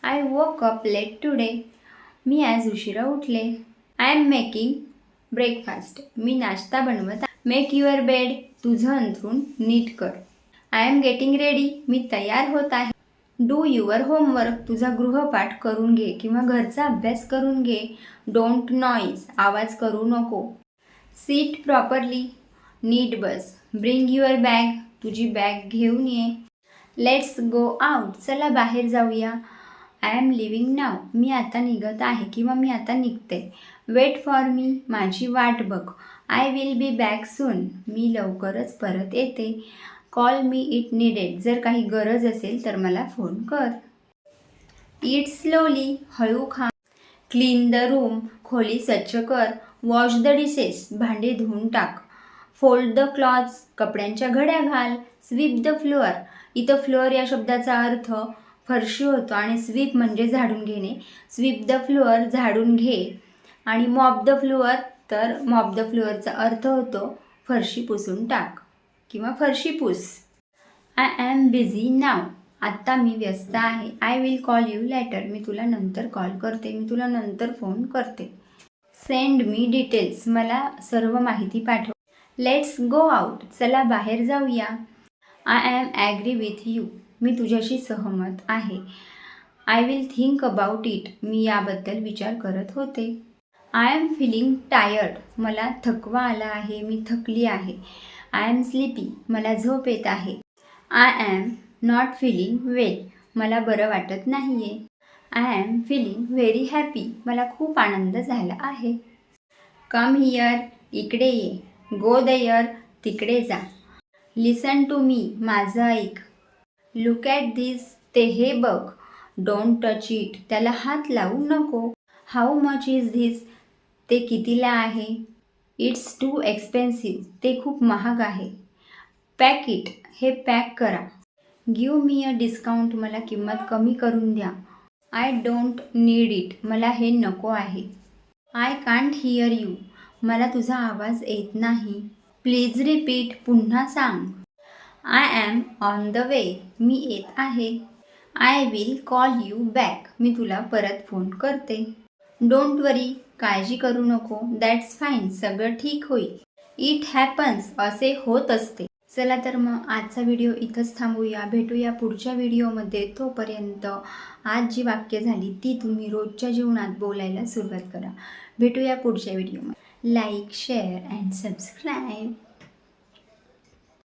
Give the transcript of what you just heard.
I woke up late today. मी आज उशिरा उठले. I am making breakfast. मी नाश्ता बनवत आहे. Make your bed. तुझं अंथरूण नीट कर. I am getting ready. मी तयार होत आहे. Do your homework. तुझा गृहपाठ करून घे किंवा घरचा अभ्यास करून घे. Don't noise. आवाज करू नको. Sit properly. नीट बस. Bring your bag. तुझी बॅग घेऊन ये. Let's go out. चला बाहेर जाऊया. I am leaving now. मी आता निघत आहे किंवा मी आता निघते. Wait for me. माझी वाट बघ. I will be back soon. मी लवकरच परत येते. Call me if needed. जर काही गरज असेल तर मला फोन कर. Eat slowly. हळू खा. Clean the room. खोली स्वच्छ कर. Wash the dishes. भांडे धुवून टाक. Fold the clothes. कपड्यांच्या घड्या घाल. Sweep the floor. इथं फ्लोअर या शब्दाचा अर्थ फरशी होतो आणि स्वीप म्हणजे झाडून घेणे. स्वीप द फ्लोअर झाडून घे. आणि मॉप द फ्लोअर तर मॉप द फ्लोअरचा अर्थ होतो फरशी पुसून टाक किंवा फरशी पुस. I am busy now. आत्ता मी व्यस्त आहे. I will call you later. मी तुला नंतर कॉल करते. मी तुला नंतर फोन करते. Send me details. मला सर्व माहिती पाठव. Let's go out. चला बाहेर जाऊया. I am agree with you. मी तुझ्याशी सहमत आहे. I will think about it. मी याबद्दल विचार करत होते. I am feeling tired. मला थकवा आला आहे. मी थकली आहे. I am sleepy. मला झोप येत आहे. I am not feeling well. मला बरं वाटत नाही आहे. I am feeling very happy. मला खूप आनंद झाला आहे. Come here. इकडे ये. Go there. तिकडे जा. Listen to me. माझं ऐक. Look at this. ते हे बघ. Don't touch it. त्याला हात लावू नको. How much is this. ते कितीला आहे. It's too expensive. ते खूप महाग आहे. Pack it. हे पॅक करा. Give me a discount. मला किंमत कमी करून द्या. I don't need it. मला हे नको आहे. I can't hear you. मला तुझा आवाज येत नाही. Please repeat. पुन्हा सांग. I am on the way. मी येत आहे. I will call you back. मी तुला परत फोन करते. Don't worry. काळजी करू नको. That's fine. सगळं ठीक होईल. It happens. असे होत असते. चला तर मग आजचा व्हिडिओ इथंच थांबूया. भेटूया पुढच्या व्हिडिओमध्ये. तोपर्यंत आज जी वाक्य झाली ती तुम्ही रोजच्या जीवनात बोलायला सुरुवात करा. भेटूया पुढच्या व्हिडिओमध्ये. Like, share and subscribe.